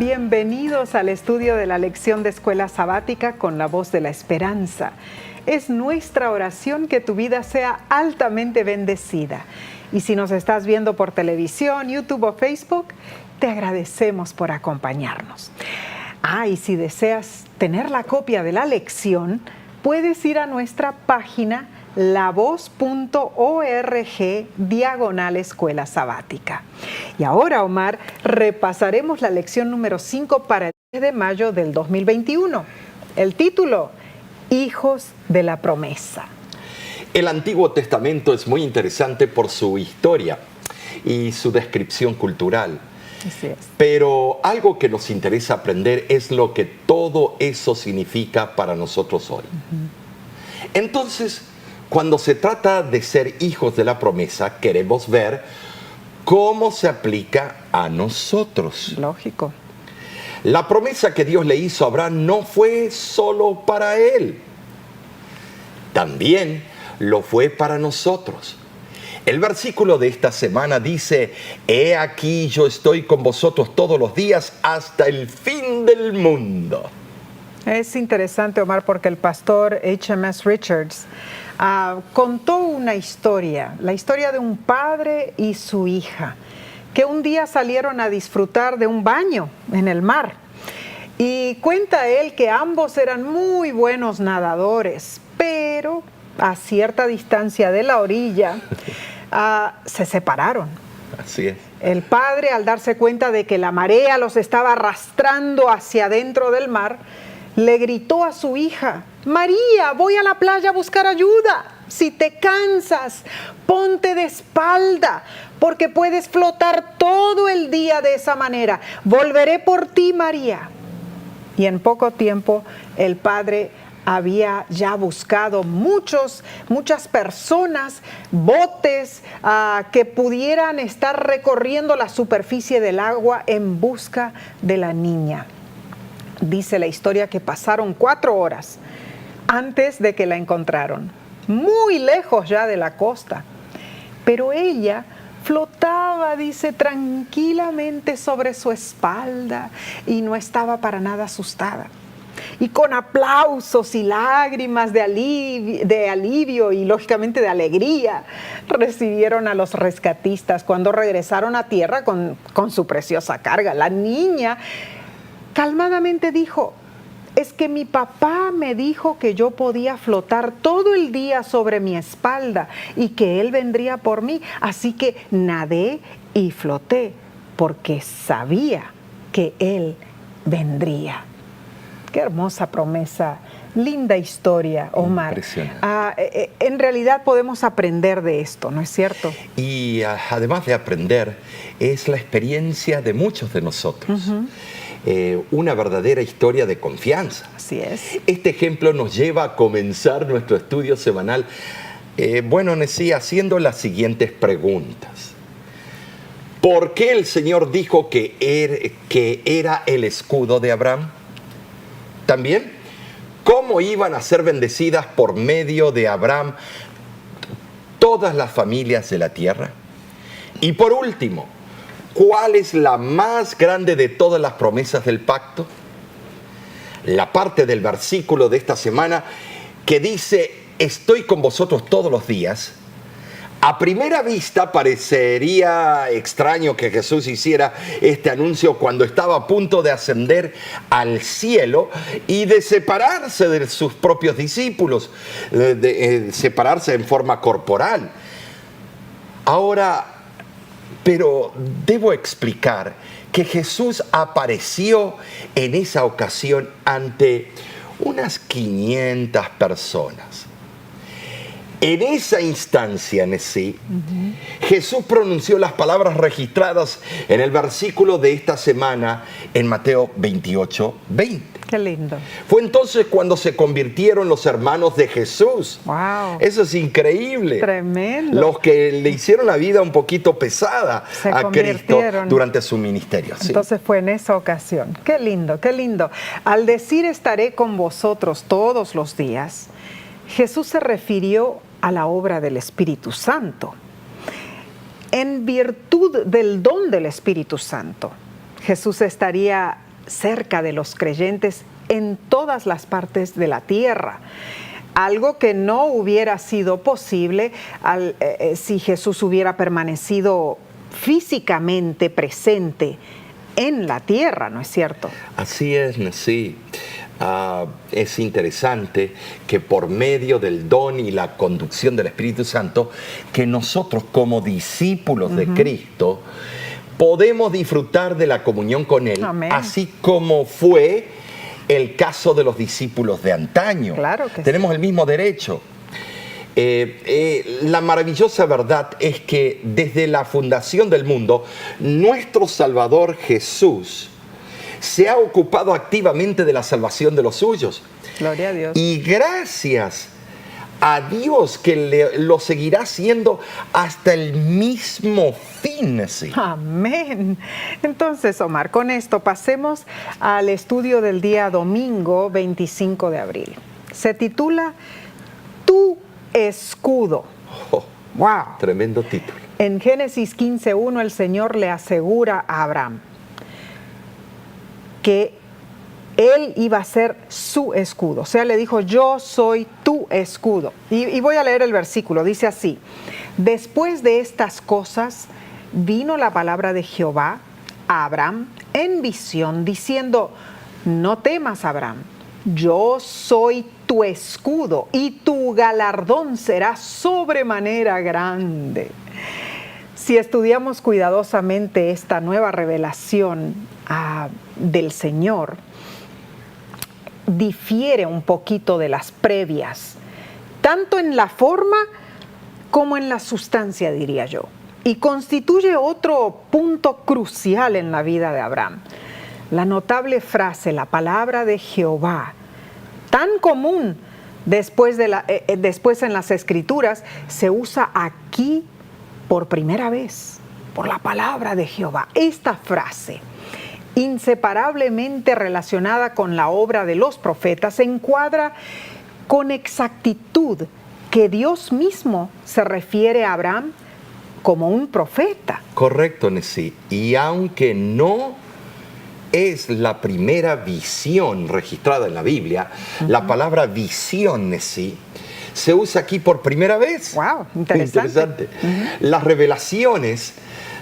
bienvenidos al estudio de la lección de Escuela Sabática con la voz de la esperanza. Es nuestra oración que tu vida sea altamente bendecida. Y si nos estás viendo por televisión, YouTube o Facebook, te agradecemos por acompañarnos. Y si deseas tener la copia de la lección, puedes ir a nuestra página lavoz.org/Escuela Sabática. Y ahora, Omar, repasaremos la lección número 5 para el 10 de mayo del 2021. El título, Hijos de la Promesa. El Antiguo Testamento es muy interesante por su historia y su descripción cultural. Así es. Pero algo que nos interesa aprender es lo que todo eso significa para nosotros hoy. Entonces, cuando se trata de ser hijos de la promesa, queremos ver cómo se aplica a nosotros. Lógico. La promesa que Dios le hizo a Abraham no fue solo para él, también lo fue para nosotros. El versículo de esta semana dice: He aquí yo estoy con vosotros todos los días hasta el fin del mundo. Es interesante, Omar, porque el pastor H.M.S. Richards contó una historia, la historia de un padre y su hija, que un día salieron a disfrutar de un baño en el mar. Y cuenta él que ambos eran muy buenos nadadores, pero a cierta distancia de la orilla se separaron. Así es. El padre, al darse cuenta de que la marea los estaba arrastrando hacia adentro del mar, le gritó a su hija: María, voy a la playa a buscar ayuda. Si te cansas, ponte de espalda, porque puedes flotar todo el día de esa manera. Volveré por ti, María. Y en poco tiempo el padre había ya buscado muchas personas, botes que pudieran estar recorriendo la superficie del agua en busca de la niña. Dice la historia que pasaron 4 horas antes de que la encontraron, muy lejos ya de la costa. Pero ella flotaba, dice, tranquilamente sobre su espalda y no estaba para nada asustada. Y con aplausos y lágrimas de alivio y lógicamente de alegría, recibieron a los rescatistas cuando regresaron a tierra con su preciosa carga. La niña calmadamente dijo: es que mi papá me dijo que yo podía flotar todo el día sobre mi espalda y que él vendría por mí, así que nadé y floté porque sabía que él vendría. Qué hermosa promesa, linda historia, Omar. Impresionante. En realidad podemos aprender de esto, ¿no es cierto? Y además de aprender, es la experiencia de muchos de nosotros. Una verdadera historia de confianza. Así es. Este ejemplo nos lleva a comenzar nuestro estudio semanal, haciendo las siguientes preguntas. ¿Por qué el Señor dijo que era el escudo de Abraham? También, ¿cómo iban a ser bendecidas por medio de Abraham todas las familias de la tierra? Y por último, ¿cuál es la más grande de todas las promesas del pacto? La parte del versículo de esta semana que dice: estoy con vosotros todos los días. A primera vista parecería extraño que Jesús hiciera este anuncio cuando estaba a punto de ascender al cielo y de separarse de sus propios discípulos, de separarse en forma corporal. Ahora, pero debo explicar que Jesús apareció en esa ocasión ante unas 500 personas. En esa instancia en sí, Jesús pronunció las palabras registradas en el versículo de esta semana en Mateo 28:20. Qué lindo. Fue entonces cuando se convirtieron los hermanos de Jesús. Wow. Eso es increíble. Tremendo. Los que le hicieron la vida un poquito pesada a Cristo durante su ministerio. Entonces fue en esa ocasión. Qué lindo, qué lindo. Al decir estaré con vosotros todos los días, Jesús se refirió a la obra del Espíritu Santo. En virtud del don del Espíritu Santo, Jesús estaría cerca de los creyentes en todas las partes de la tierra. Algo que no hubiera sido posible si Jesús hubiera permanecido físicamente presente en la tierra, ¿no es cierto? Así es, sí. Es interesante que por medio del don y la conducción del Espíritu Santo, que nosotros como discípulos de Cristo podemos disfrutar de la comunión con Él, Amén. así como fue el caso de los discípulos de antaño. Claro que tenemos el mismo derecho. La maravillosa verdad es que desde la fundación del mundo, nuestro Salvador Jesús se ha ocupado activamente de la salvación de los suyos. Gloria a Dios. Y gracias a Dios que lo seguirá haciendo hasta el mismo fin. Sí. Amén. Entonces, Omar, con esto pasemos al estudio del día domingo 25 de abril. Se titula Tu escudo. Oh, ¡Wow! Tremendo título. En Génesis 15:1 el Señor le asegura a Abraham que él iba a ser su escudo. O sea, le dijo, yo soy tu escudo. Y voy a leer el versículo. Dice así: después de estas cosas vino la palabra de Jehová a Abraham en visión, diciendo, no temas, Abraham, yo soy tu escudo y tu galardón será sobremanera grande. Si estudiamos cuidadosamente esta nueva revelación del Señor, difiere un poquito de las previas, tanto en la forma como en la sustancia, diría yo, y constituye otro punto crucial en la vida de Abraham. La notable frase, la palabra de Jehová, tan común después en las Escrituras, se usa aquí por primera vez, por la palabra de Jehová. Esta frase, inseparablemente relacionada con la obra de los profetas, encuadra con exactitud que Dios mismo se refiere a Abraham como un profeta. Correcto, Nesí. Y aunque no es la primera visión registrada en la Biblia, la palabra visión, Nesí, se usa aquí por primera vez. ¡Wow! Interesante. Las revelaciones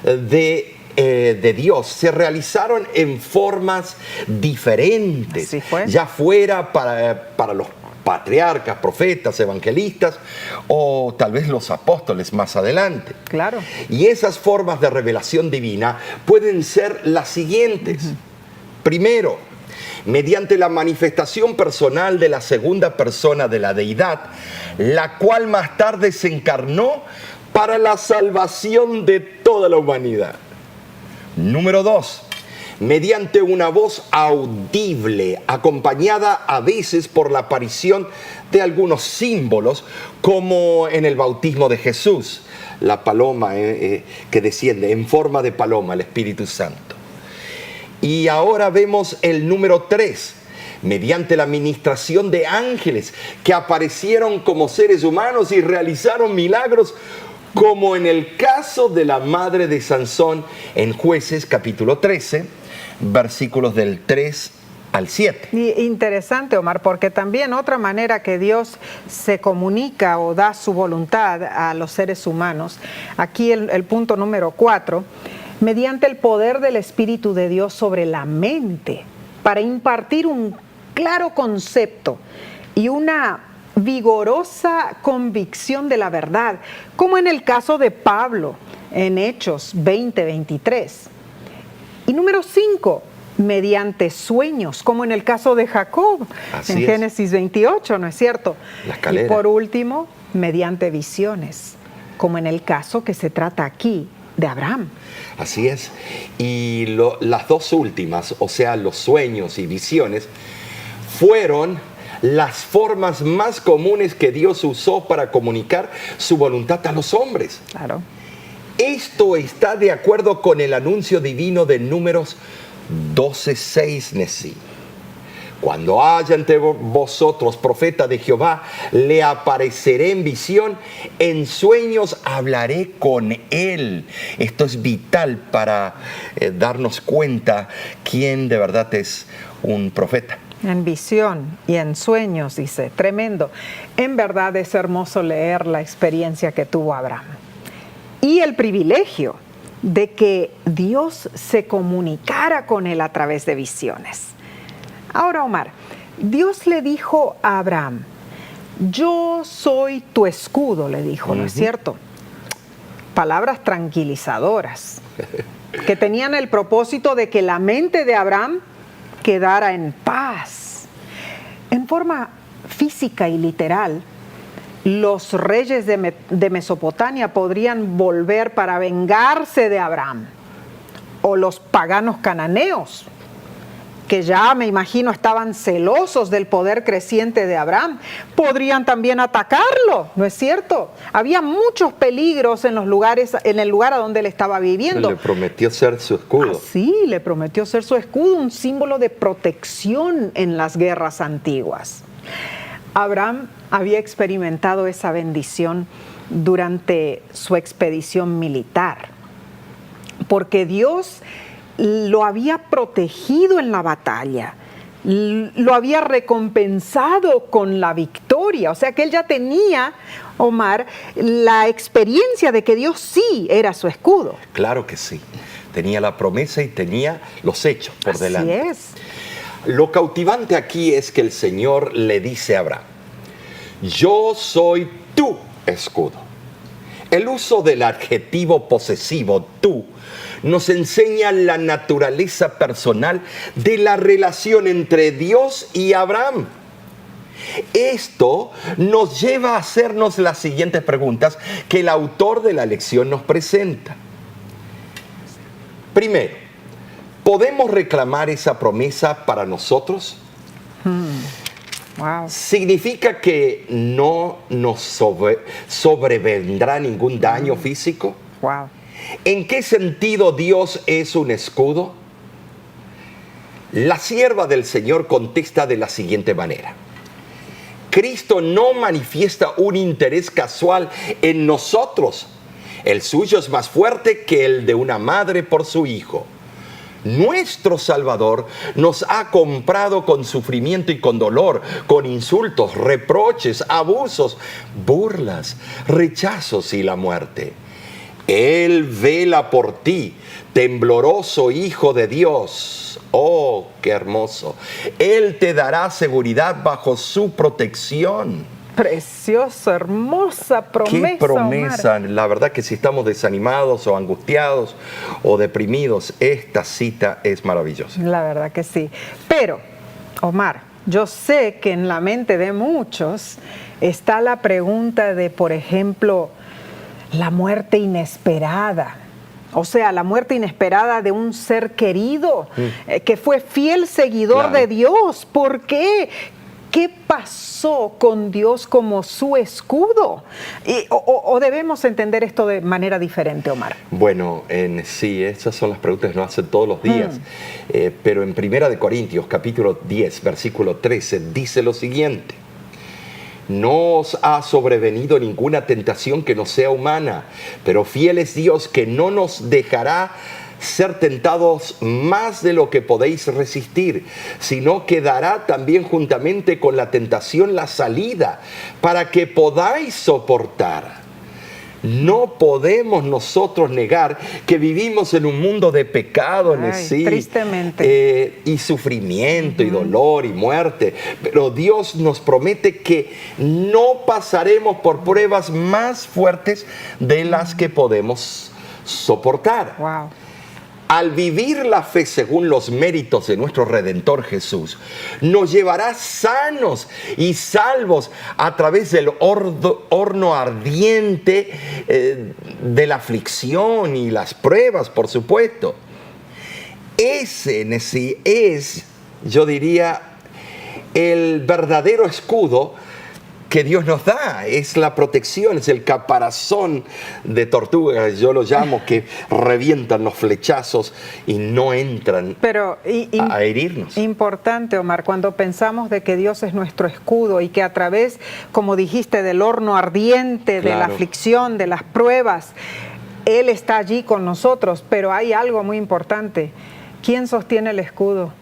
de Dios se realizaron en formas diferentes, Así fue. ya fuera para los patriarcas, profetas, evangelistas o tal vez los apóstoles más adelante. Claro. Y esas formas de revelación divina pueden ser las siguientes. Primero, mediante la manifestación personal de la segunda persona de la deidad, la cual más tarde se encarnó para la salvación de toda la humanidad. Número 2, mediante una voz audible, acompañada a veces por la aparición de algunos símbolos, como en el bautismo de Jesús, la paloma que desciende en forma de paloma, el Espíritu Santo. Y ahora vemos el número 3, mediante la ministración de ángeles que aparecieron como seres humanos y realizaron milagros, como en el caso de la madre de Sansón en Jueces capítulo 13, versículos del 3 al 7. Y interesante, Omar, porque también otra manera que Dios se comunica o da su voluntad a los seres humanos, aquí el punto número 4, mediante el poder del Espíritu de Dios sobre la mente, para impartir un claro concepto y una vigorosa convicción de la verdad, como en el caso de Pablo en Hechos 20:23. Y número 5, mediante sueños, como en el caso de Jacob en Génesis 28, ¿no es cierto? Y por último, mediante visiones, como en el caso que se trata aquí de Abraham. Así es. Y las dos últimas, o sea, los sueños y visiones, fueron las formas más comunes que Dios usó para comunicar su voluntad a los hombres. Claro. Esto está de acuerdo con el anuncio divino de Números 12:6, Nesí, Cuando haya entre vosotros profeta de Jehová, le apareceré en visión, en sueños hablaré con él. Esto es vital para darnos cuenta quién de verdad es un profeta. En visión y en sueños, dice, tremendo. En verdad es hermoso leer la experiencia que tuvo Abraham. Y el privilegio de que Dios se comunicara con él a través de visiones. Ahora, Omar, Dios le dijo a Abraham, yo soy tu escudo, le dijo, ¿no es cierto? Palabras tranquilizadoras que tenían el propósito de que la mente de Abraham quedara en paz. En forma física y literal, los reyes de Mesopotamia podrían volver para vengarse de Abraham, o los paganos cananeos, que ya me imagino estaban celosos del poder creciente de Abraham, podrían también atacarlo, ¿no es cierto? Había muchos peligros en el lugar a donde él estaba viviendo. Le prometió ser su escudo. Sí, le prometió ser su escudo, un símbolo de protección en las guerras antiguas. Abraham había experimentado esa bendición durante su expedición militar, porque Dios lo había protegido en la batalla, lo había recompensado con la victoria. O sea que él ya tenía, Omar, la experiencia de que Dios sí era su escudo. Claro que sí. Tenía la promesa y tenía los hechos por delante. Así es. Lo cautivante aquí es que el Señor le dice a Abraham, yo soy tu escudo. El uso del adjetivo posesivo, tú, nos enseña la naturaleza personal de la relación entre Dios y Abraham. Esto nos lleva a hacernos las siguientes preguntas que el autor de la lección nos presenta. Primero, ¿podemos reclamar esa promesa para nosotros? Wow. ¿Significa que no nos sobrevendrá ningún daño físico? Wow. ¿En qué sentido Dios es un escudo? La sierva del Señor contesta de la siguiente manera. Cristo no manifiesta un interés casual en nosotros. El suyo es más fuerte que el de una madre por su hijo. Nuestro Salvador nos ha comprado con sufrimiento y con dolor, con insultos, reproches, abusos, burlas, rechazos y la muerte. Él vela por ti, tembloroso Hijo de Dios. Oh, qué hermoso. Él te dará seguridad bajo su protección. Precioso, hermosa promesa. Qué promesa. Omar. La verdad que si estamos desanimados o angustiados o deprimidos, esta cita es maravillosa. La verdad que sí. Pero, Omar, yo sé que en la mente de muchos está la pregunta de, por ejemplo, la muerte inesperada. O sea, la muerte inesperada de un ser querido que fue fiel seguidor de Dios. ¿Por qué? ¿Qué pasó con Dios como su escudo? ¿O debemos entender esto de manera diferente, Omar? Bueno, sí, esas son las preguntas que nos hacen todos los días. Pero en 1 Corintios, capítulo 10, versículo 13, dice lo siguiente. No os ha sobrevenido ninguna tentación que no sea humana, pero fiel es Dios que no nos dejará ser tentados más de lo que podéis resistir, sino que dará también juntamente con la tentación la salida para que podáis soportar. No podemos nosotros negar que vivimos en un mundo de pecado, sí, tristemente. Y sufrimiento y dolor y muerte, pero Dios nos promete que no pasaremos por pruebas más fuertes de las que podemos soportar. Wow. Al vivir la fe según los méritos de nuestro Redentor Jesús, nos llevará sanos y salvos a través del horno ardiente de la aflicción y las pruebas, por supuesto. Ese sí es, yo diría, el verdadero escudo que Dios nos da, es la protección, es el caparazón de tortuga, yo lo llamo, que revientan los flechazos y no entran a herirnos. Importante, Omar, cuando pensamos de que Dios es nuestro escudo y que a través, como dijiste, del horno ardiente, de la aflicción, de las pruebas, Él está allí con nosotros, pero hay algo muy importante. ¿Quién sostiene el escudo?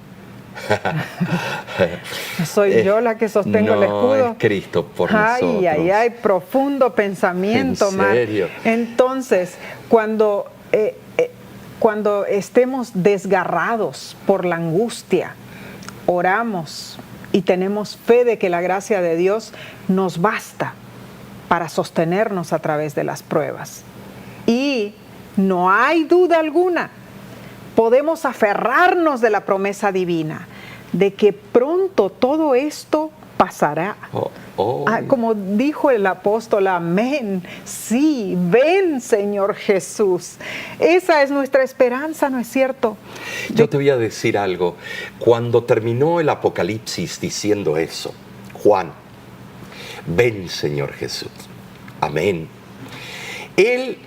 ¿Soy yo la que sostengo el escudo? No, es Cristo por nosotros. Ay, profundo pensamiento, ¿En serio? Mar. Entonces, cuando estemos desgarrados por la angustia, oramos y tenemos fe de que la gracia de Dios nos basta para sostenernos a través de las pruebas. Y no hay duda alguna, podemos aferrarnos de la promesa divina, de que pronto todo esto pasará. Como dijo el apóstol, amén. Sí, ven, Señor Jesús. Esa es nuestra esperanza, ¿no es cierto? Yo te voy a decir algo. Cuando terminó el Apocalipsis diciendo eso, Juan, ven, Señor Jesús. Amén. Él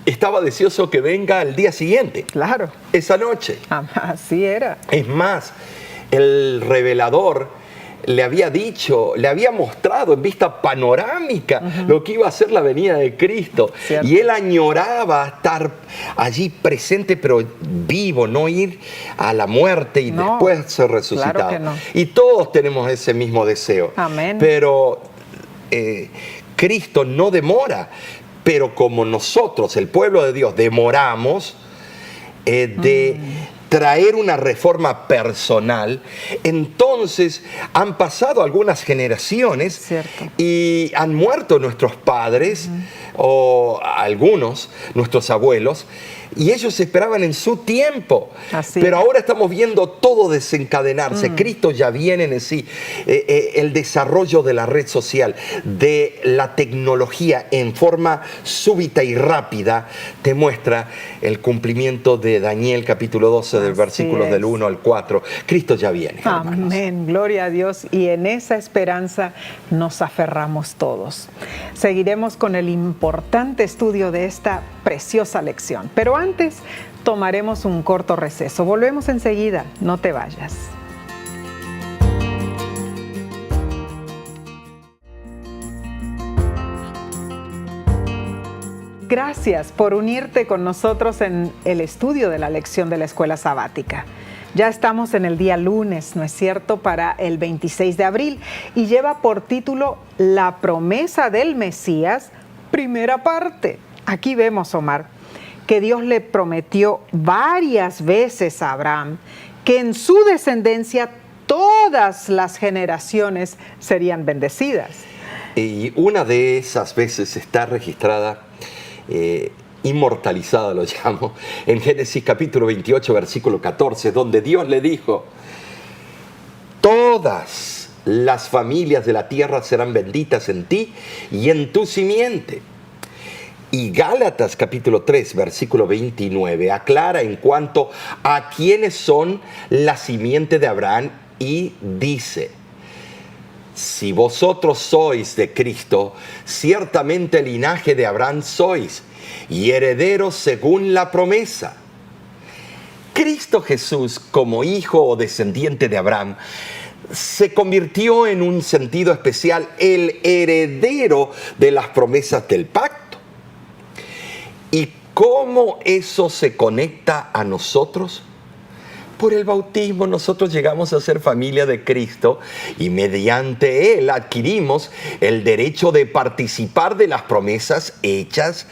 estaba deseoso que venga al día siguiente. Claro. Esa noche. Así era. Es más, el revelador le había dicho, le había mostrado en vista panorámica lo que iba a ser la venida de Cristo. Cierto. Y él añoraba estar allí presente, pero vivo, no ir a la muerte y después ser resucitado. Claro que no. Y todos tenemos ese mismo deseo. Amén. Pero Cristo no demora. Pero como nosotros, el pueblo de Dios, demoramos de traer una reforma personal, entonces han pasado algunas generaciones. Cierto. Y han muerto nuestros padres o algunos, nuestros abuelos, y ellos esperaban en su tiempo. Pero ahora estamos viendo todo desencadenarse. Cristo ya viene en sí. El desarrollo de la red social, de la tecnología en forma súbita y rápida, te muestra el cumplimiento de Daniel capítulo 12 del versículo del 1 al 4. Cristo ya viene. Amén, hermanos. Gloria a Dios. Y en esa esperanza nos aferramos todos. Seguiremos con el importante estudio de esta preciosa lección. Pero antes tomaremos un corto receso. Volvemos enseguida. No te vayas. Gracias por unirte con nosotros en el estudio de la lección de la escuela sabática. Ya estamos en el día lunes, ¿no es cierto?, para el 26 de abril y lleva por título La promesa del Mesías, primera parte. Aquí vemos, Omar, que Dios le prometió varias veces a Abraham que en su descendencia todas las generaciones serían bendecidas. Y una de esas veces está registrada, inmortalizada lo llamo, en Génesis capítulo 28, versículo 14, donde Dios le dijo: todas las familias de la tierra serán benditas en ti y en tu simiente. Y Gálatas capítulo 3, versículo 29, aclara en cuanto a quiénes son la simiente de Abraham y dice: si vosotros sois de Cristo, ciertamente el linaje de Abraham sois, y herederos según la promesa. Cristo Jesús, como hijo o descendiente de Abraham, se convirtió en un sentido especial el heredero de las promesas del pacto. ¿Y cómo eso se conecta a nosotros? Por el bautismo nosotros llegamos a ser familia de Cristo y mediante él adquirimos el derecho de participar de las promesas hechas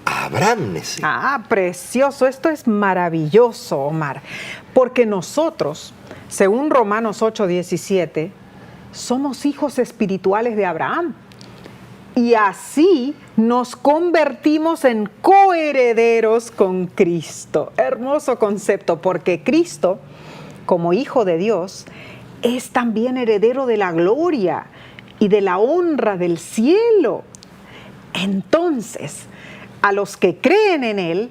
a Abraham. Precioso. Esto es maravilloso, Omar, porque nosotros, según Romanos 8:17, somos hijos espirituales de Abraham. Y así nos convertimos en coherederos con Cristo. Hermoso concepto, porque Cristo, como Hijo de Dios, es también heredero de la gloria y de la honra del cielo. Entonces, a los que creen en Él,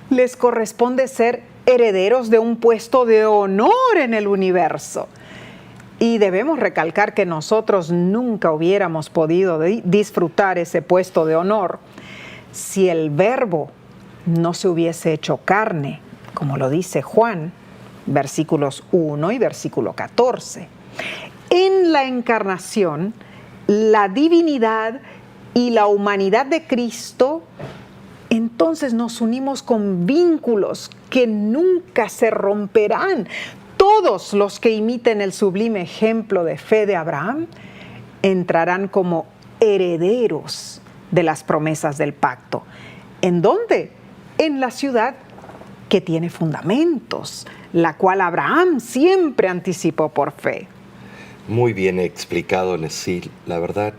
les corresponde ser herederos de un puesto de honor en el universo. Y debemos recalcar que nosotros nunca hubiéramos podido disfrutar ese puesto de honor si el Verbo no se hubiese hecho carne, como lo dice Juan, versículos 1 y versículo 14. En la encarnación, la divinidad y la humanidad de Cristo, entonces nos unimos con vínculos que nunca se romperán. Todos los que imiten el sublime ejemplo de fe de Abraham entrarán como herederos de las promesas del pacto. ¿En dónde? En la ciudad que tiene fundamentos, la cual Abraham siempre anticipó por fe. Muy bien explicado, Nesil. La verdad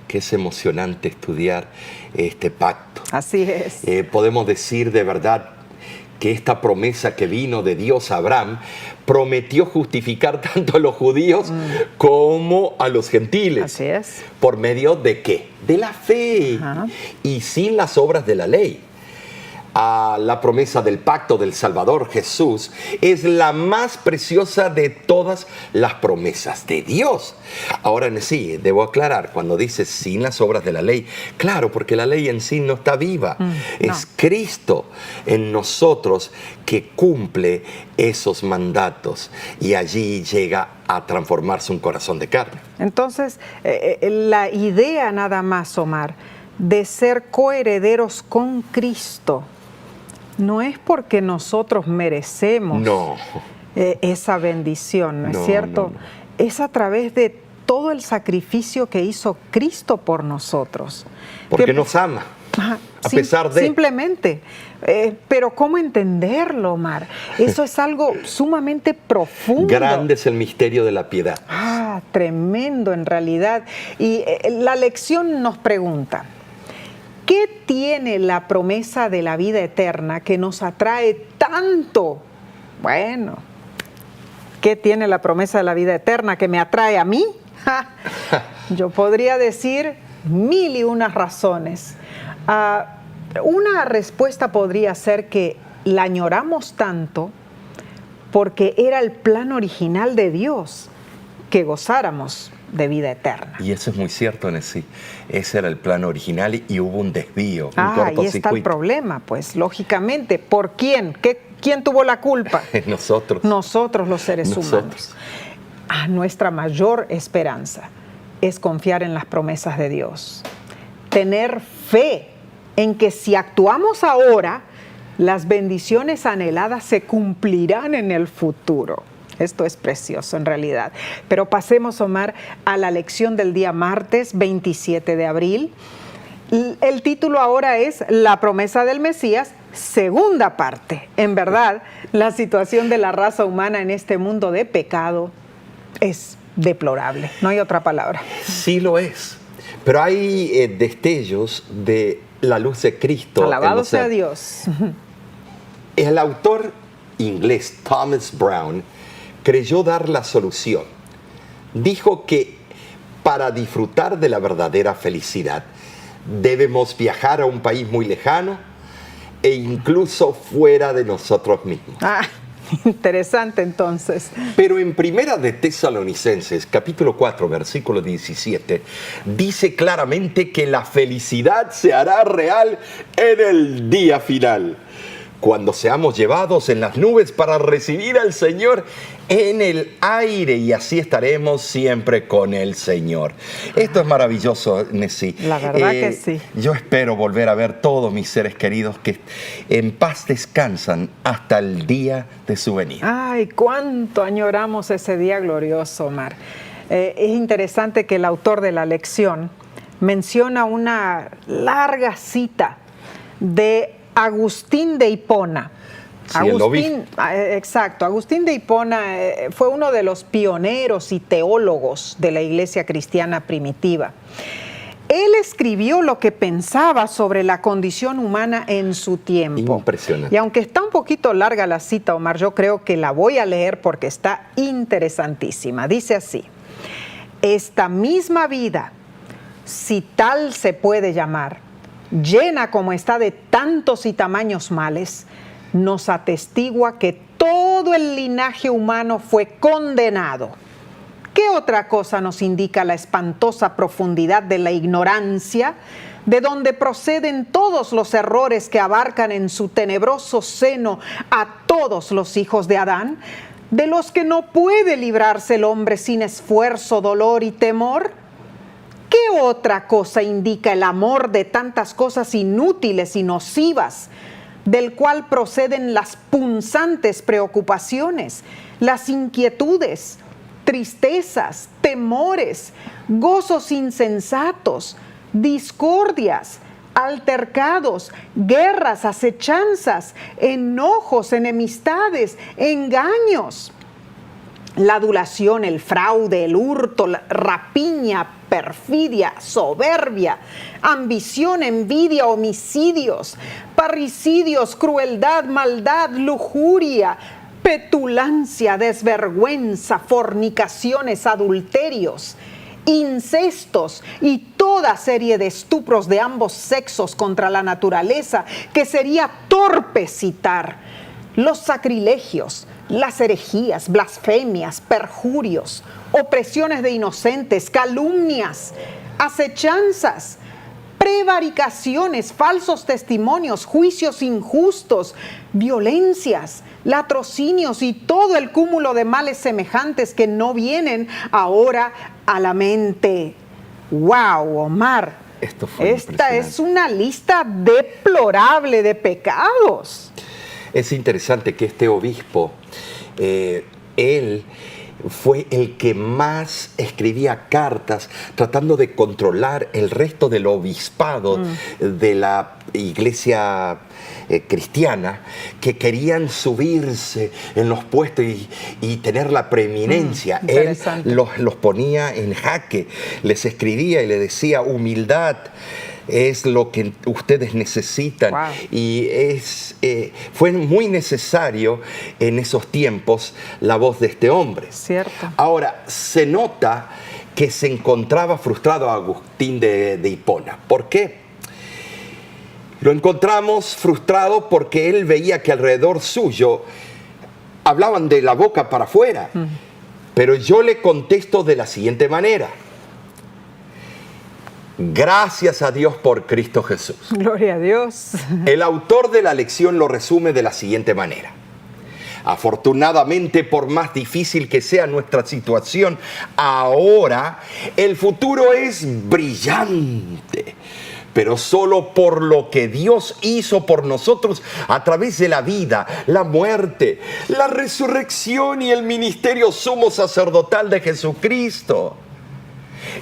que es emocionante estudiar este pacto. Así es. Podemos decir de verdad que esta promesa que vino de Dios a Abraham prometió justificar tanto a los judíos como a los gentiles. Así es. ¿Por medio de qué? De la fe. Ajá. Y sin las obras de la ley. La promesa del pacto del Salvador Jesús es la más preciosa de todas las promesas de Dios. Ahora sí, debo aclarar, cuando dice sin las obras de la ley, claro, porque la ley en sí no está viva. Es Cristo en nosotros que cumple esos mandatos y allí llega a transformarse un corazón de carne. Entonces, la idea nada más, Omar, de ser coherederos con Cristo no es porque nosotros merecemos esa bendición, ¿no es cierto? No. Es a través de todo el sacrificio que hizo Cristo por nosotros. Porque nos ama, a pesar de... Simplemente. Pero ¿cómo entenderlo, Omar? Eso es algo sumamente profundo. Grande es el misterio de la piedad. Tremendo en realidad. Y la lección nos pregunta, ¿qué tiene la promesa de la vida eterna que nos atrae tanto? Bueno, ¿qué tiene la promesa de la vida eterna que me atrae a mí? Yo podría decir 1001 razones. Una respuesta podría ser que la añoramos tanto porque era el plan original de Dios que gozáramos de vida eterna. Y eso es muy cierto, Nesí. Ese era el plan original y hubo un desvío, un cortocircuito. Ahí está el problema, pues, lógicamente. ¿Por quién? ¿Quién tuvo la culpa? Nosotros. Nosotros, los seres humanos. Nuestra mayor esperanza es confiar en las promesas de Dios. Tener fe en que si actuamos ahora, las bendiciones anheladas se cumplirán en el futuro. Esto es precioso en realidad. Pero pasemos, Omar, a la lección del día martes 27 de abril. El título ahora es La promesa del Mesías, segunda parte. En verdad, la situación de la raza humana en este mundo de pecado es deplorable. No hay otra palabra. Sí lo es. Pero hay destellos de la luz de Cristo. Alabado sea Dios. El autor inglés Thomas Brown creyó dar la solución. Dijo que para disfrutar de la verdadera felicidad debemos viajar a un país muy lejano e incluso fuera de nosotros mismos. Interesante entonces. Pero en Primera de Tesalonicenses, capítulo 4, versículo 17, dice claramente que la felicidad se hará real en el día final, cuando seamos llevados en las nubes para recibir al Señor en el aire, y así estaremos siempre con el Señor. Esto es maravilloso, Nesí. La verdad que sí. Yo espero volver a ver todos mis seres queridos que en paz descansan hasta el día de su venida. Ay, cuánto añoramos ese día glorioso, Omar. Es interesante que el autor de la lección menciona una larga cita de Agustín de Hipona. Sí, Agustín de Hipona fue uno de los pioneros y teólogos de la iglesia cristiana primitiva. Él escribió lo que pensaba sobre la condición humana en su tiempo. Impresionante. Y aunque está un poquito larga la cita, Omar, yo creo que la voy a leer porque está interesantísima. Dice así: esta misma vida, si tal se puede llamar, llena como está de tantos y tamaños males, nos atestigua que todo el linaje humano fue condenado. ¿Qué otra cosa nos indica la espantosa profundidad de la ignorancia, de donde proceden todos los errores que abarcan en su tenebroso seno a todos los hijos de Adán, de los que no puede librarse el hombre sin esfuerzo, dolor y temor? ¿Qué otra cosa indica el amor de tantas cosas inútiles y nocivas, del cual proceden las punzantes preocupaciones, las inquietudes, tristezas, temores, gozos insensatos, discordias, altercados, guerras, acechanzas, enojos, enemistades, engaños? La adulación, el fraude, el hurto, la rapiña, perfidia, soberbia, ambición, envidia, homicidios, parricidios, crueldad, maldad, lujuria, petulancia, desvergüenza, fornicaciones, adulterios, incestos y toda serie de estupros de ambos sexos contra la naturaleza que sería torpe citar. Los sacrilegios, las herejías, blasfemias, perjurios, opresiones de inocentes, calumnias, acechanzas, prevaricaciones, falsos testimonios, juicios injustos, violencias, latrocinios y todo el cúmulo de males semejantes que no vienen ahora a la mente. ¡Wow, Omar! Esta es una lista deplorable de pecados. Es interesante que este obispo, él fue el que más escribía cartas tratando de controlar el resto del obispado de la iglesia cristiana, que querían subirse en los puestos y tener la preeminencia. Él los ponía en jaque, les escribía y le decía: humildad es lo que ustedes necesitan. Wow. Y fue muy necesario en esos tiempos la voz de este hombre. Cierto. Ahora, se nota que se encontraba frustrado Agustín de Hipona. ¿Por qué? Lo encontramos frustrado porque él veía que alrededor suyo hablaban de la boca para afuera. Pero yo le contesto de la siguiente manera: gracias a Dios por Cristo Jesús. Gloria a Dios. El autor de la lección lo resume de la siguiente manera: afortunadamente, por más difícil que sea nuestra situación ahora, el futuro es brillante, pero solo por lo que Dios hizo por nosotros a través de la vida, la muerte, la resurrección y el ministerio sumo sacerdotal de Jesucristo.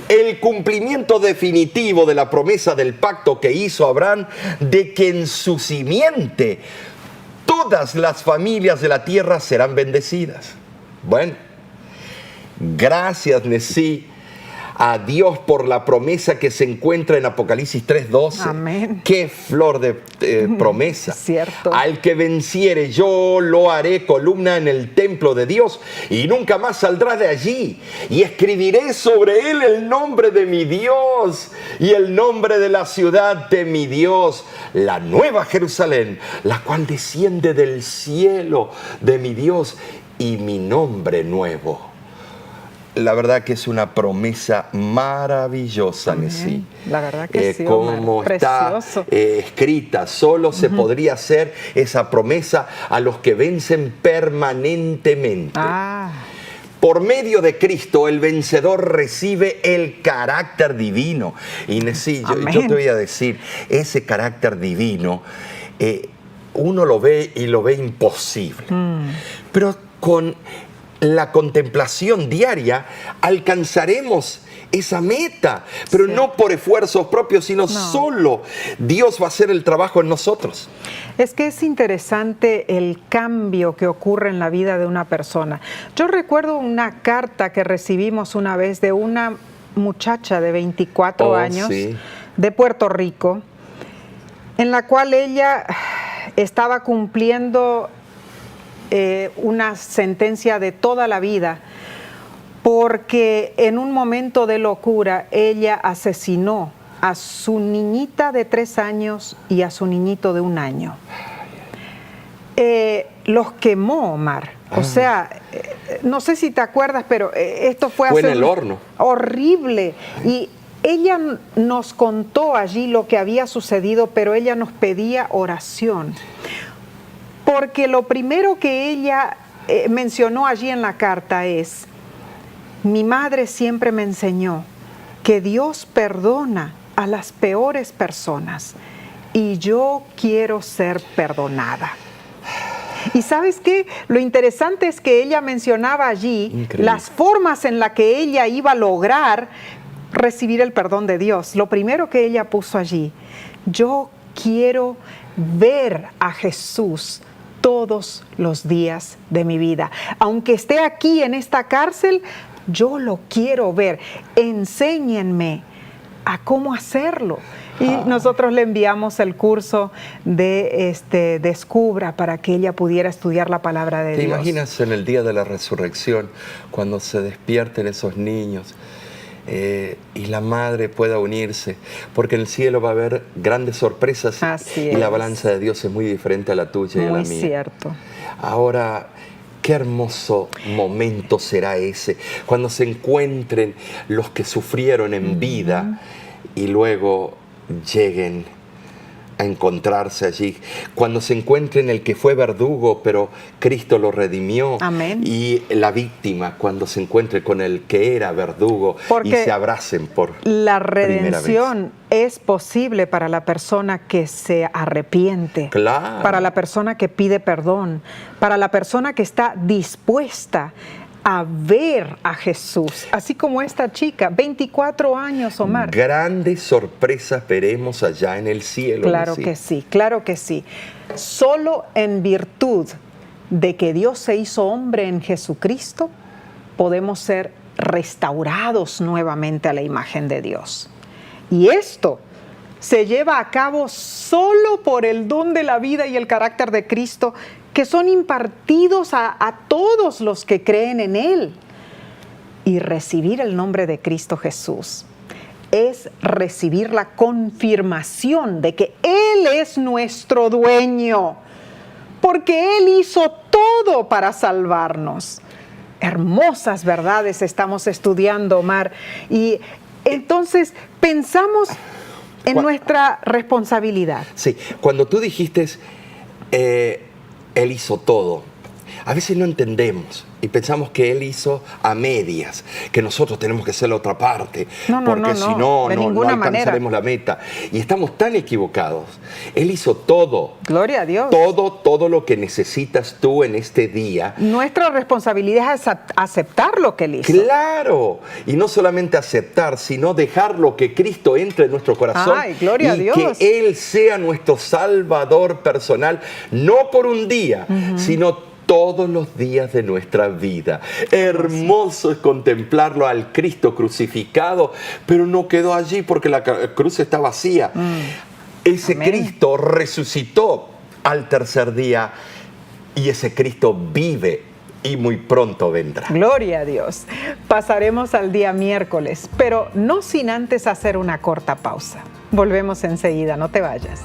El cumplimiento definitivo de la promesa del pacto que hizo Abraham de que en su simiente todas las familias de la tierra serán bendecidas. Bueno, gracias, Nesí, a Dios por la promesa que se encuentra en Apocalipsis 3:12. Amén. Qué flor de promesa. Cierto. Al que venciere, yo lo haré columna en el templo de Dios y nunca más saldrá de allí. Y escribiré sobre él el nombre de mi Dios y el nombre de la ciudad de mi Dios, la nueva Jerusalén, la cual desciende del cielo de mi Dios, y mi nombre nuevo. La verdad que es una promesa maravillosa, Nesí. La verdad que sí, como Omar. está Precioso. escrita, solo se podría hacer esa promesa a los que vencen permanentemente. Por medio de Cristo, el vencedor recibe el carácter divino. Y Nesí, yo te voy a decir, ese carácter divino, uno lo ve y lo ve imposible. Pero con la contemplación diaria alcanzaremos esa meta, pero no por esfuerzos propios, sino solo Dios va a hacer el trabajo en nosotros. Es que es interesante el cambio que ocurre en la vida de una persona. Yo recuerdo una carta que recibimos una vez de una muchacha de 24 años de Puerto Rico, en la cual ella estaba cumpliendo una sentencia de toda la vida, porque en un momento de locura ella asesinó a su niñita de 3 años y a su niñito de 1 año. Los quemó, Omar. O sea, no sé si te acuerdas, pero esto fue en el horno. Horrible. Y ella nos contó allí lo que había sucedido, pero ella nos pedía oración. Porque lo primero que ella mencionó allí en la carta es: mi madre siempre me enseñó que Dios perdona a las peores personas y yo quiero ser perdonada. Y ¿sabes qué? Lo interesante es que ella mencionaba allí Increíble. Las formas en las que ella iba a lograr recibir el perdón de Dios. Lo primero que ella puso allí: yo quiero ver a Jesús todos los días de mi vida. Aunque esté aquí en esta cárcel, yo lo quiero ver. Enséñenme a cómo hacerlo. Y nosotros le enviamos el curso de Descubra para que ella pudiera estudiar la palabra de Dios. ¿Te imaginas en el día de la resurrección, cuando se despierten esos niños y la madre pueda unirse? Porque en el cielo va a haber grandes sorpresas. Así y es. la balanza de Dios es muy diferente a la tuya y a la Muy mía. cierto. Ahora, qué hermoso momento será ese, cuando se encuentren los que sufrieron en vida y luego lleguen a encontrarse allí, cuando se encuentren el que fue verdugo pero Cristo lo redimió. Amén. Y la víctima cuando se encuentre con el que era verdugo Porque y se abracen por la primera redención es posible para la persona que se arrepiente, Claro. para la persona que pide perdón, para la persona que está dispuesta a ver a Jesús, así como esta chica, 24 años, Omar. Grandes sorpresas veremos allá en el cielo. Claro Nancy. que sí, claro que sí. Solo en virtud de que Dios se hizo hombre en Jesucristo, podemos ser restaurados nuevamente a la imagen de Dios. Y esto se lleva a cabo solo por el don de la vida y el carácter de Cristo, que son impartidos a todos los que creen en Él. Y recibir el nombre de Cristo Jesús es recibir la confirmación de que Él es nuestro dueño, porque Él hizo todo para salvarnos. Hermosas verdades estamos estudiando, Omar. Y entonces pensamos en nuestra responsabilidad. Sí, cuando tú dijiste, Él hizo todo, a veces no entendemos y pensamos que Él hizo a medias, que nosotros tenemos que hacer la otra parte, porque si no, de no ninguna alcanzaremos la meta. Y estamos tan equivocados. Él hizo todo. Gloria a Dios. Todo lo que necesitas tú en este día. Nuestra responsabilidad es aceptar lo que Él hizo. Claro, y no solamente aceptar, sino dejarlo que Cristo entre en nuestro corazón. Ay, gloria a Dios. Que Él sea nuestro Salvador personal, no por un día, sino todos los días de nuestra vida. Hermoso es contemplarlo al Cristo crucificado, pero no quedó allí porque la cruz está vacía. Ese Amén. Cristo resucitó al tercer día y ese Cristo vive y muy pronto vendrá. Gloria a Dios. Pasaremos al día miércoles, pero no sin antes hacer una corta pausa. Volvemos enseguida, no te vayas.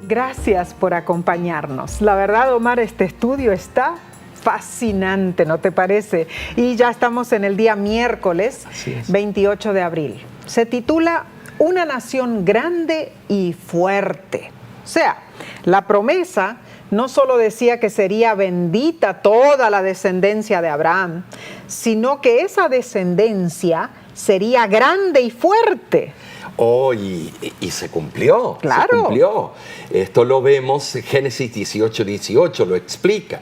Gracias por acompañarnos. La verdad, Omar, este estudio está fascinante, ¿no te parece? Y ya estamos en el día miércoles, Así es. 28 de abril. Se titula Una nación grande y fuerte. O sea, la promesa no solo decía que sería bendita toda la descendencia de Abraham, sino que esa descendencia sería grande y fuerte. Oh, y se cumplió. Claro. Se cumplió. Esto lo vemos en Génesis 18:18, lo explica.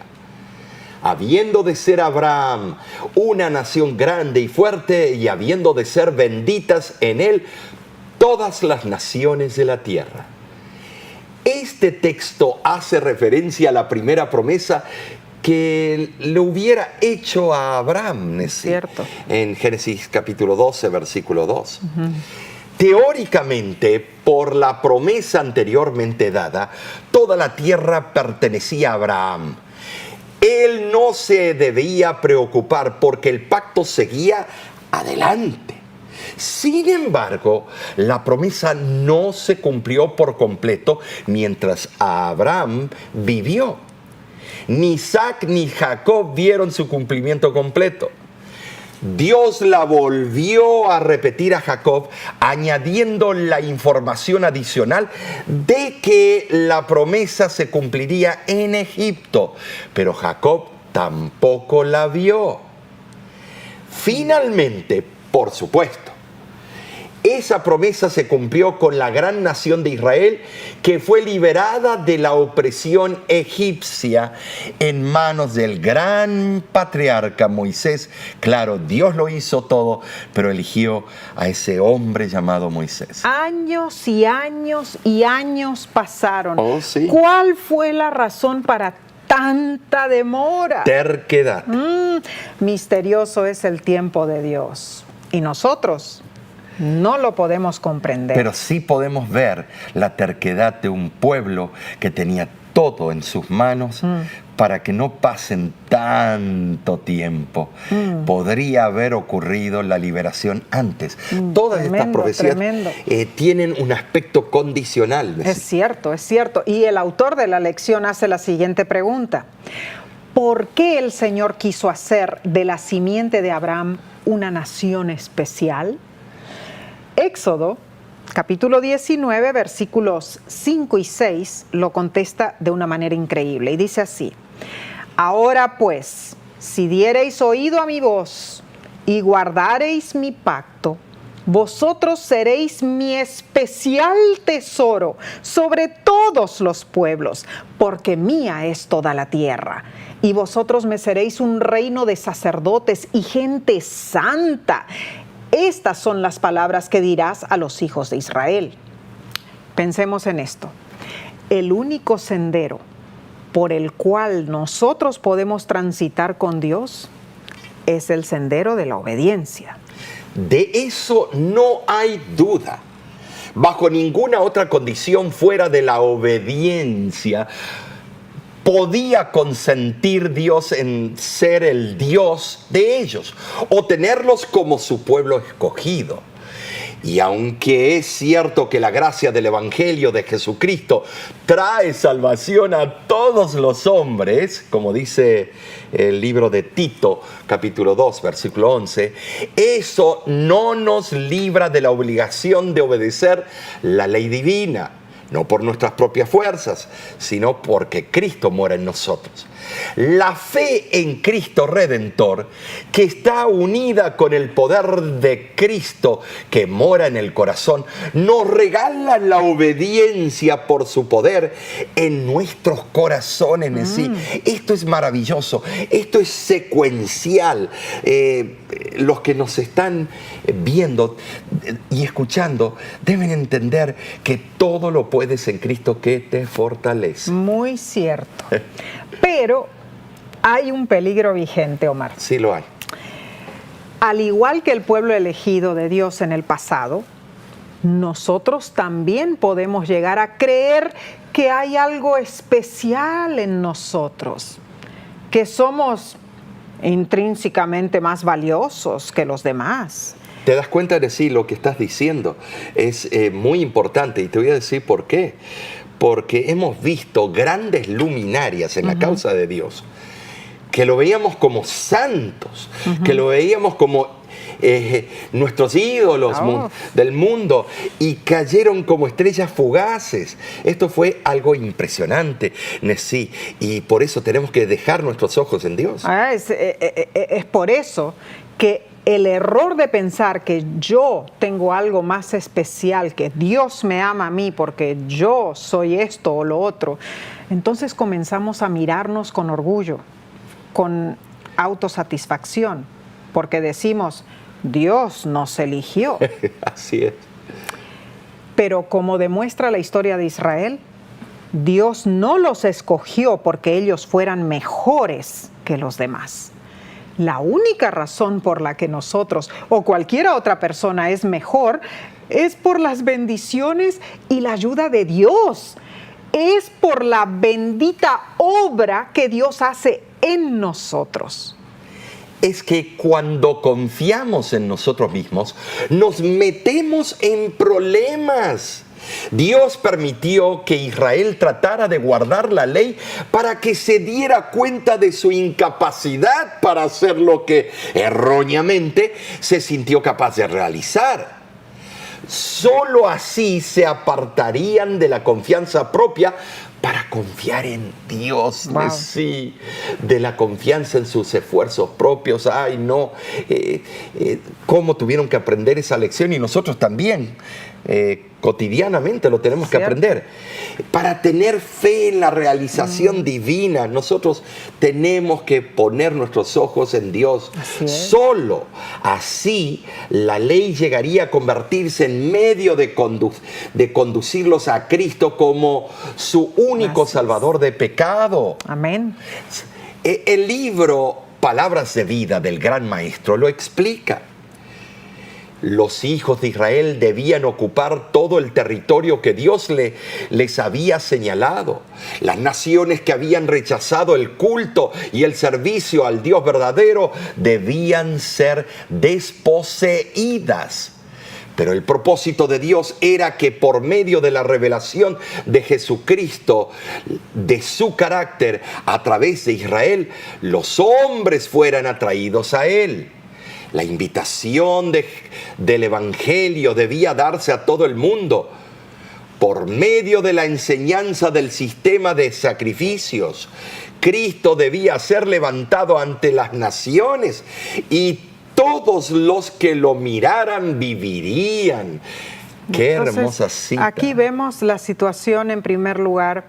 Habiendo de ser Abraham una nación grande y fuerte, y habiendo de ser benditas en él todas las naciones de la tierra. Este texto hace referencia a la primera promesa que le hubiera hecho a Abraham. Es cierto. En Génesis capítulo 12, versículo 2. Teóricamente, por la promesa anteriormente dada, toda la tierra pertenecía a Abraham. Él no se debía preocupar porque el pacto seguía adelante. Sin embargo, la promesa no se cumplió por completo mientras Abraham vivió. Ni Isaac ni Jacob vieron su cumplimiento completo. Dios la volvió a repetir a Jacob, añadiendo la información adicional de que la promesa se cumpliría en Egipto, pero Jacob tampoco la vio. Finalmente, por supuesto, esa promesa se cumplió con la gran nación de Israel, que fue liberada de la opresión egipcia en manos del gran patriarca Moisés. Claro, Dios lo hizo todo, pero eligió a ese hombre llamado Moisés. Años y años y años pasaron. Oh, sí. ¿Cuál fue la razón para tanta demora? Terquedad. Misterioso es el tiempo de Dios. Y nosotros no lo podemos comprender. Pero sí podemos ver la terquedad de un pueblo que tenía todo en sus manos para que no pasen tanto tiempo. Podría haber ocurrido la liberación antes. Todas estas profecías tienen un aspecto condicional. Es cierto, es cierto. Y el autor de la lección hace la siguiente pregunta. ¿Por qué el Señor quiso hacer de la simiente de Abraham una nación especial? Éxodo, capítulo 19, versículos 5 y 6, lo contesta de una manera increíble. Y dice así: ahora pues, si diereis oído a mi voz y guardareis mi pacto, vosotros seréis mi especial tesoro sobre todos los pueblos, porque mía es toda la tierra. Y vosotros me seréis un reino de sacerdotes y gente santa. Estas son las palabras que dirás a los hijos de Israel. Pensemos en esto. El único sendero por el cual nosotros podemos transitar con Dios es el sendero de la obediencia. De eso no hay duda. Bajo ninguna otra condición fuera de la obediencia podía consentir Dios en ser el Dios de ellos o tenerlos como su pueblo escogido. Y aunque es cierto que la gracia del Evangelio de Jesucristo trae salvación a todos los hombres, como dice el libro de Tito, capítulo 2, versículo 11, eso no nos libra de la obligación de obedecer la ley divina. No por nuestras propias fuerzas, sino porque Cristo mora en nosotros. La fe en Cristo Redentor, que está unida con el poder de Cristo que mora en el corazón, nos regala la obediencia por su poder en nuestros corazones en sí. Esto es maravilloso, esto es secuencial. Los que nos están viendo y escuchando deben entender que todo lo puedes en Cristo que te fortalece. Muy cierto. Pero hay un peligro vigente, Omar. Sí lo hay. Al igual que el pueblo elegido de Dios en el pasado, nosotros también podemos llegar a creer que hay algo especial en nosotros, que somos intrínsecamente más valiosos que los demás. ¿Te das cuenta de sí? Lo que estás diciendo es muy importante y te voy a decir por qué. Porque hemos visto grandes luminarias en la causa de Dios, que lo veíamos como santos, que lo veíamos como nuestros ídolos del mundo y cayeron como estrellas fugaces. Esto fue algo impresionante, Nesí, y por eso tenemos que dejar nuestros ojos en Dios. Es por eso que el error de pensar que yo tengo algo más especial, que Dios me ama a mí porque yo soy esto o lo otro, entonces comenzamos a mirarnos con orgullo, con autosatisfacción, porque decimos, Dios nos eligió. Así es. Pero como demuestra la historia de Israel, Dios no los escogió porque ellos fueran mejores que los demás. La única razón por la que nosotros o cualquier otra persona es mejor es por las bendiciones y la ayuda de Dios. Es por la bendita obra que Dios hace en nosotros. es que cuando confiamos en nosotros mismos, nos metemos en problemas. Dios permitió que Israel tratara de guardar la ley para que se diera cuenta de su incapacidad para hacer lo que erróneamente se sintió capaz de realizar. Solo así se apartarían de la confianza propia para confiar en Dios. Wow. Sí, de la confianza en sus esfuerzos propios. Ay, no, cómo tuvieron que aprender esa lección, y nosotros también. Cotidianamente lo tenemos que aprender. Para tener fe en la realización divina, nosotros tenemos que poner nuestros ojos en Dios. Solo así la ley llegaría a convertirse en medio de conducirlos a Cristo como su único Salvador de pecado. Amén. El libro Palabras de Vida del Gran Maestro lo explica. Los hijos de Israel debían ocupar todo el territorio que Dios les había señalado. Las naciones que habían rechazado el culto y el servicio al Dios verdadero debían ser desposeídas. Pero el propósito de Dios era que por medio de la revelación de Jesucristo, de su carácter, a través de Israel, los hombres fueran atraídos a Él. La invitación del Evangelio debía darse a todo el mundo por medio de la enseñanza del sistema de sacrificios. Cristo debía ser levantado ante las naciones y todos los que lo miraran vivirían. Qué hermosa cita. Aquí vemos la situación en primer lugar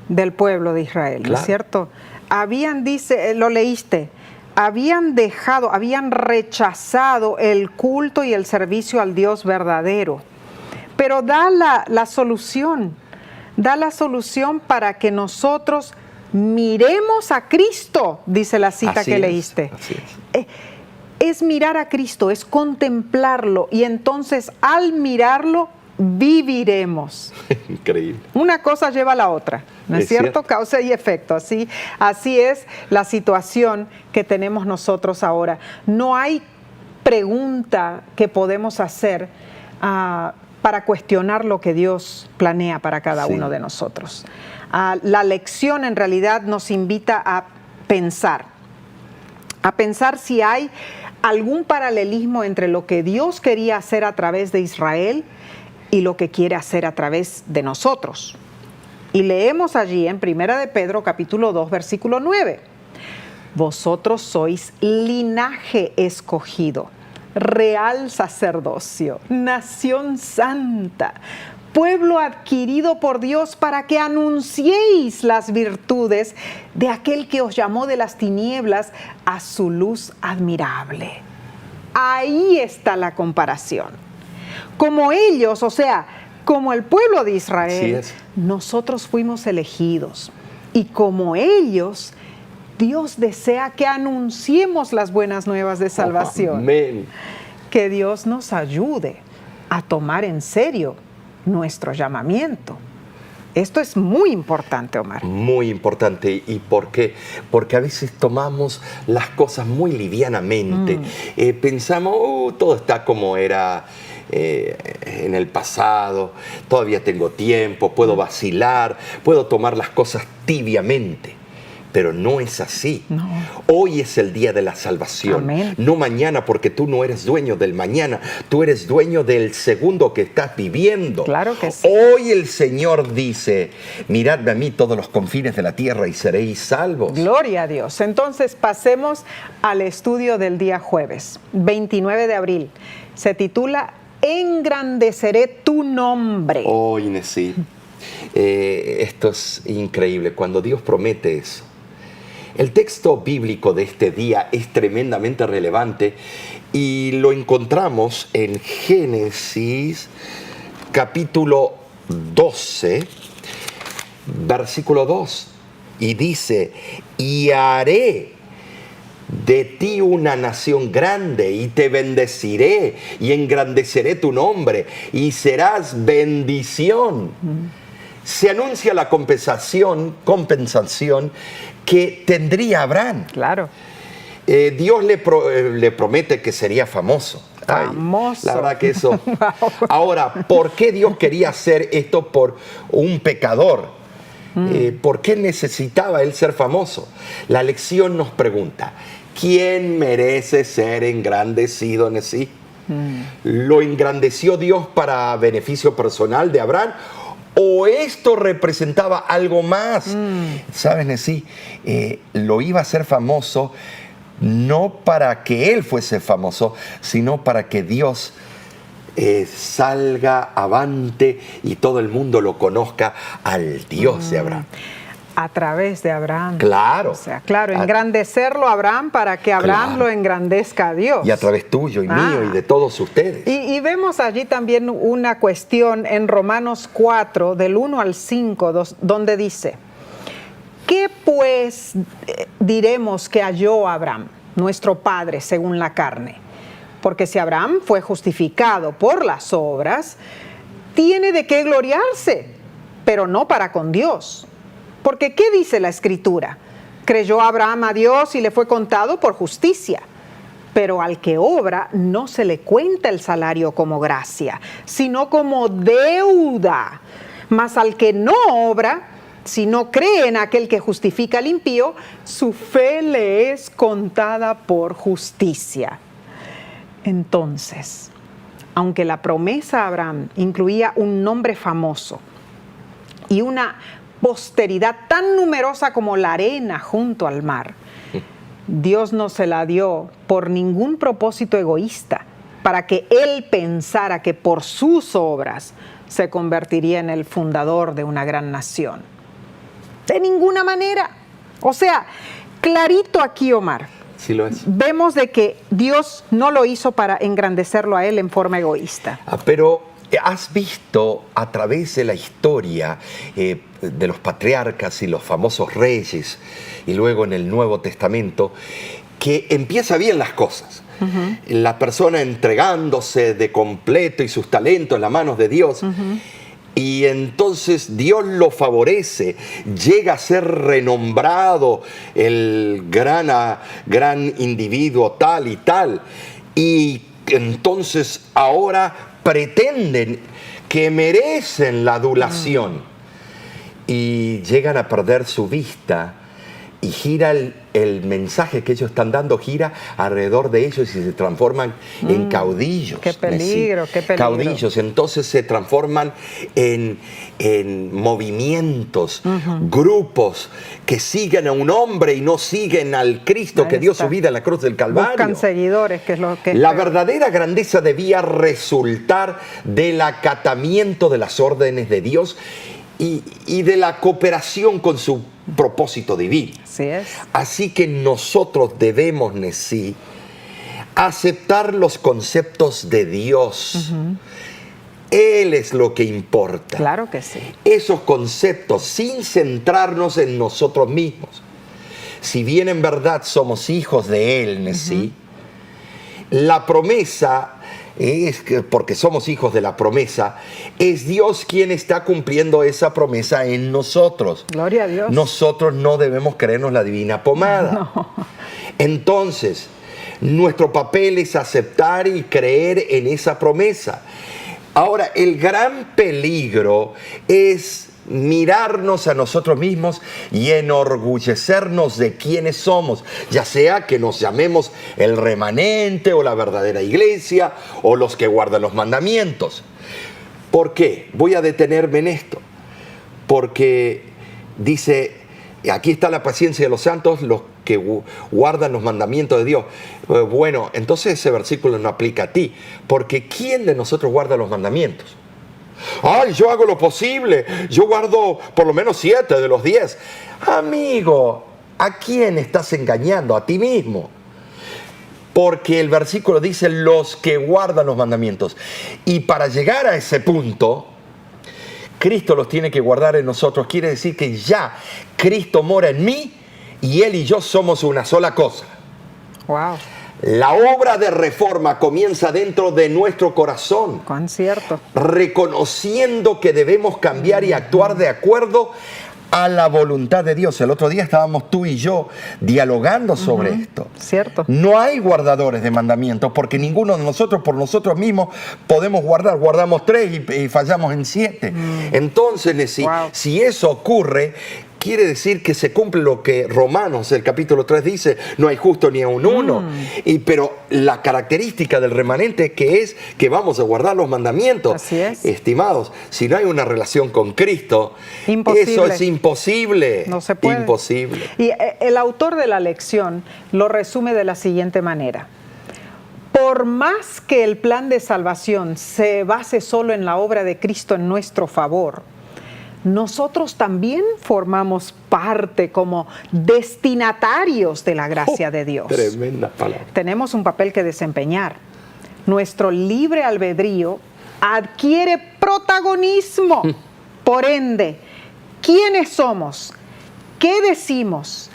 del pueblo de Israel, ¿no es cierto? Lo leíste. Habían rechazado el culto y el servicio al Dios verdadero. Pero da la solución para que nosotros miremos a Cristo, dice la cita que leíste. Así es. Es mirar a Cristo, es contemplarlo, y entonces al mirarlo viviremos. Increíble. Una cosa lleva a la otra, ¿no es cierto? Causa y efecto. Así es la situación que tenemos nosotros ahora. No hay pregunta que podemos hacer para cuestionar lo que Dios planea para cada uno de nosotros. La lección en realidad nos invita a pensar si hay algún paralelismo entre lo que Dios quería hacer a través de Israel y lo que quiere hacer a través de nosotros. Y leemos allí en 1 de Pedro capítulo 2 versículo 9. Vosotros sois linaje escogido, real sacerdocio, nación santa, pueblo adquirido por Dios, para que anunciéis las virtudes de aquel que os llamó de las tinieblas a su luz admirable. Ahí está la comparación. Como ellos, o sea, como el pueblo de Israel, nosotros fuimos elegidos. Y como ellos, Dios desea que anunciemos las buenas nuevas de salvación. Amén. Que Dios nos ayude a tomar en serio nuestro llamamiento. Esto es muy importante, Omar. Muy importante. ¿Y por qué? Porque a veces tomamos las cosas muy livianamente. Pensamos, todo está como era en el pasado, todavía tengo tiempo, puedo vacilar, puedo tomar las cosas tibiamente. Pero no es así. No. Hoy es el día de la salvación. Amén. No mañana, porque tú no eres dueño del mañana. Tú eres dueño del segundo que estás viviendo. Claro que sí. Hoy el Señor dice, miradme a mí todos los confines de la tierra y seréis salvos. Gloria a Dios. Entonces pasemos al estudio del día jueves, 29 de abril. Se titula Engrandeceré tu nombre. Oh, Inés, sí. Esto es increíble. Cuando Dios promete eso. El texto bíblico de este día es tremendamente relevante y lo encontramos en Génesis capítulo 12, versículo 2. Y dice, y haré de ti una nación grande y te bendeciré y engrandeceré tu nombre y serás bendición. Se anuncia la compensación que tendría Abraham. Claro. Dios le promete que sería famoso. Ay, Famoso. la verdad que eso. Ahora, ¿por qué Dios quería hacer esto por un pecador? ¿Por qué necesitaba él ser famoso? La lección nos pregunta, ¿quién merece ser engrandecido en sí? ¿Lo engrandeció Dios para beneficio personal de Abraham? ¿O esto representaba algo más? ¿Sabes, Nesí? Lo iba a hacer famoso no para que él fuese famoso, sino para que Dios salga avante y todo el mundo lo conozca al Dios de Abraham. A través de Abraham. Claro. O sea, claro, engrandecerlo a Abraham para que Abraham Claro. lo engrandezca a Dios. Y a través tuyo y mío y de todos ustedes. Y vemos allí también una cuestión en Romanos 4, del 1 al 5, donde dice, ¿qué pues diremos que halló Abraham, nuestro padre, según la carne? Porque si Abraham fue justificado por las obras, tiene de qué gloriarse, pero no para con Dios. Porque ¿qué dice la Escritura? Creyó Abraham a Dios y le fue contado por justicia. Pero al que obra no se le cuenta el salario como gracia, sino como deuda. Mas al que no obra, si no cree en aquel que justifica al impío, su fe le es contada por justicia. Entonces, aunque la promesa a Abraham incluía un nombre famoso y una posteridad tan numerosa como la arena junto al mar, Dios no se la dio por ningún propósito egoísta, para que él pensara que por sus obras se convertiría en el fundador de una gran nación. De ninguna manera. O sea, clarito aquí, Omar. Sí lo es. Vemos de que Dios no lo hizo para engrandecerlo a él en forma egoísta. Pero has visto a través de la historia de los patriarcas y los famosos reyes, y luego en el Nuevo Testamento, que empieza bien las cosas. La persona entregándose de completo y sus talentos en las manos de Dios. Y entonces Dios lo favorece, llega a ser renombrado el gran individuo tal y tal. Y entonces ahora pretenden que merecen la adulación y llegan a perder su vista y gira el mensaje que ellos están dando, gira alrededor de ellos y se transforman en caudillos. ¡Qué peligro, qué peligro! Caudillos, entonces se transforman en movimientos, grupos que siguen a un hombre y no siguen al Cristo que dio su vida en la cruz del Calvario. Buscan seguidores, que es lo que... La verdadera grandeza debía resultar del acatamiento de las órdenes de Dios y de la cooperación con su propósito divino. Así es. Así que nosotros debemos, Nesí, aceptar los conceptos de Dios. Él es lo que importa. Claro que sí. Esos conceptos, sin centrarnos en nosotros mismos. Si bien en verdad somos hijos de Él, Nesí, la promesa es que, porque somos hijos de la promesa, es Dios quien está cumpliendo esa promesa en nosotros. Gloria a Dios. Nosotros no debemos creernos la divina pomada. No. Entonces, nuestro papel es aceptar y creer en esa promesa. Ahora, el gran peligro es mirarnos a nosotros mismos y enorgullecernos de quiénes somos, ya sea que nos llamemos el remanente o la verdadera iglesia o los que guardan los mandamientos. ¿Por qué? Voy a detenerme en esto. Porque dice, aquí está la paciencia de los santos, los que guardan los mandamientos de Dios. Bueno, entonces ese versículo no aplica a ti, porque ¿quién de nosotros guarda los mandamientos? ¡Ay, yo hago lo posible! Yo guardo por lo menos 7 de los 10. Amigo, ¿a quién estás engañando? A ti mismo. Porque el versículo dice los que guardan los mandamientos. Y para llegar a ese punto, Cristo los tiene que guardar en nosotros. Quiere decir que ya Cristo mora en mí y Él y yo somos una sola cosa. Wow. La obra de reforma comienza dentro de nuestro corazón. Cuán cierto. Reconociendo que debemos cambiar y actuar de acuerdo a la voluntad de Dios. El otro día estábamos tú y yo dialogando sobre esto. Cierto. No hay guardadores de mandamientos porque ninguno de nosotros por nosotros mismos podemos guardar. Guardamos 3 y fallamos en 7. Entonces, si eso ocurre, quiere decir que se cumple lo que Romanos, el capítulo 3 dice, no hay justo ni a un uno. Pero la característica del remanente es que vamos a guardar los mandamientos. Así es. Estimados, si no hay una relación con Cristo, Imposible. eso es imposible. No se puede. Imposible. Y el autor de la lección lo resume de la siguiente manera. Por más que el plan de salvación se base solo en la obra de Cristo en nuestro favor, nosotros también formamos parte como destinatarios de la gracia de Dios. Tremenda palabra. Tenemos un papel que desempeñar. Nuestro libre albedrío adquiere protagonismo. Por ende, ¿quiénes somos? ¿Qué decimos?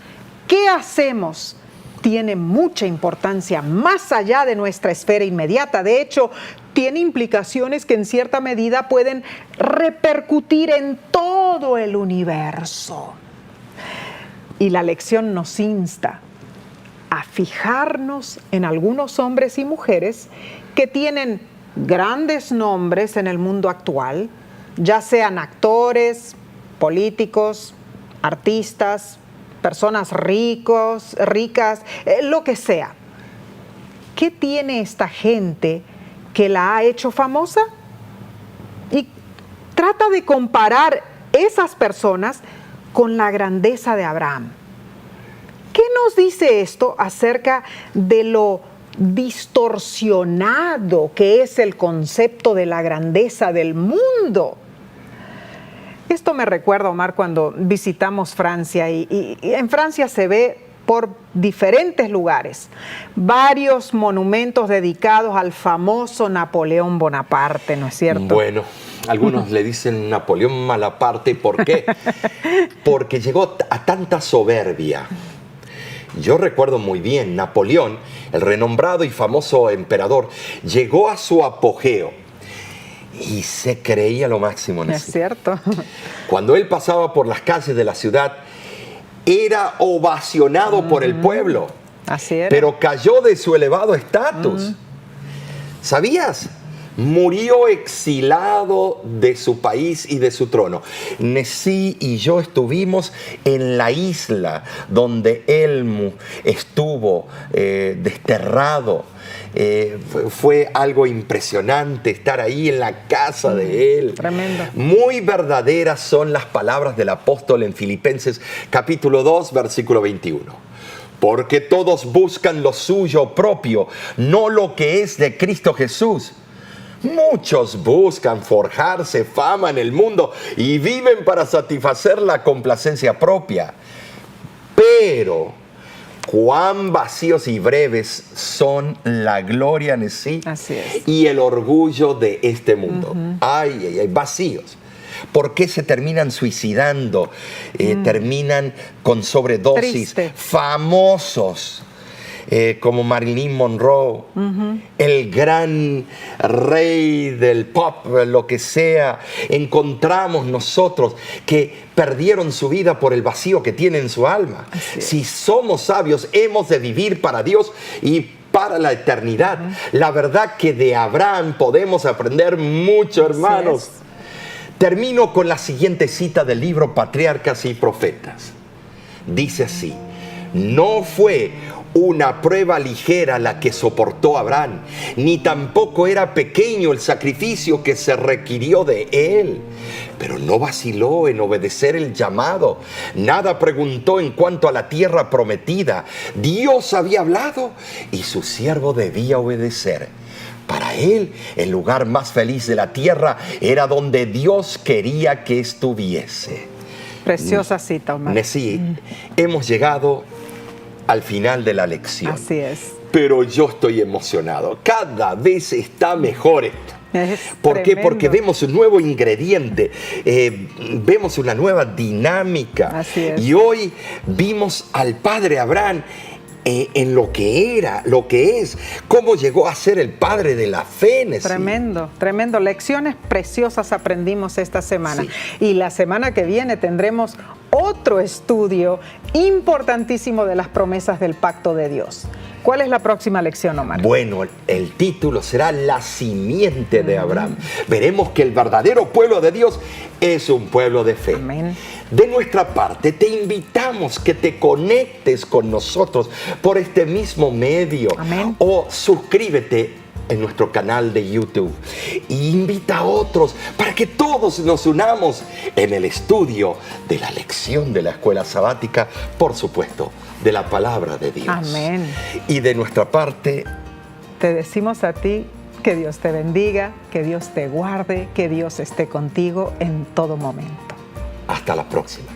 ¿Qué hacemos? Tiene mucha importancia más allá de nuestra esfera inmediata. De hecho, tiene implicaciones que en cierta medida pueden repercutir en todo el universo. Y la lección nos insta a fijarnos en algunos hombres y mujeres que tienen grandes nombres en el mundo actual, ya sean actores, políticos, artistas, personas ricas, lo que sea. ¿Qué tiene esta gente que la ha hecho famosa? Y trata de comparar esas personas con la grandeza de Abraham. ¿Qué nos dice esto acerca de lo distorsionado que es el concepto de la grandeza del mundo? Esto me recuerda, Omar, cuando visitamos Francia y en Francia se ve por diferentes lugares varios monumentos dedicados al famoso Napoleón Bonaparte, ¿no es cierto? Bueno, algunos le dicen Napoleón Malaparte. ¿Por qué? Porque llegó a tanta soberbia. Yo recuerdo muy bien, Napoleón, el renombrado y famoso emperador, llegó a su apogeo y se creía lo máximo en Es cierto. Cuando él pasaba por las calles de la ciudad, era ovacionado por el pueblo. Así era. Pero cayó de su elevado estatus. ¿Sabías? Murió exilado de su país y de su trono. Nesí y yo estuvimos en la isla donde él estuvo desterrado. Fue algo impresionante estar ahí en la casa de él. Tremendo. Muy verdaderas son las palabras del apóstol en Filipenses capítulo 2, versículo 21. Porque todos buscan lo suyo propio, no lo que es de Cristo Jesús. Muchos buscan forjarse fama en el mundo y viven para satisfacer la complacencia propia. Pero cuán vacíos y breves son la gloria en sí y el orgullo de este mundo. Ay, vacíos. ¿Por qué se terminan suicidando? Terminan con sobredosis. Triste. Famosos. Como Marilyn Monroe, el gran rey del pop, lo que sea. Encontramos nosotros que perdieron su vida por el vacío que tienen en su alma. Si somos sabios, hemos de vivir para Dios y para la eternidad. La verdad que de Abraham podemos aprender mucho, hermanos. Termino con la siguiente cita del libro Patriarcas y Profetas. Dice así: no fue una prueba ligera la que soportó Abraham, ni tampoco era pequeño el sacrificio que se requirió de él. Pero no vaciló en obedecer el llamado. Nada preguntó en cuanto a la tierra prometida. Dios había hablado y su siervo debía obedecer. Para él, el lugar más feliz de la tierra era donde Dios quería que estuviese. Preciosa cita, Omar. Nesí, hemos llegado al final de la lección. Así es. Pero yo estoy emocionado. Cada vez está mejor esto. ¿Por qué? Tremendo. Porque vemos un nuevo ingrediente, vemos una nueva dinámica. Así es. Y hoy vimos al padre Abraham en lo que era, lo que es, cómo llegó a ser el padre de la fe. Tremendo, tremendo. Lecciones preciosas aprendimos esta semana. Sí. Y la semana que viene tendremos otro estudio importantísimo de las promesas del pacto de Dios. ¿Cuál es la próxima lección, Omar? Bueno, el título será La simiente de Abraham. Veremos que el verdadero pueblo de Dios es un pueblo de fe. Amén. De nuestra parte, te invitamos que te conectes con nosotros por este mismo medio. Amén. O suscríbete en nuestro canal de YouTube y invita a otros para que todos nos unamos en el estudio de la lección de la escuela sabática, por supuesto, de la palabra de Dios. Amén. Y de nuestra parte, Te decimos a ti que Dios te bendiga, que Dios te guarde, que Dios esté contigo en todo momento. hasta la próxima.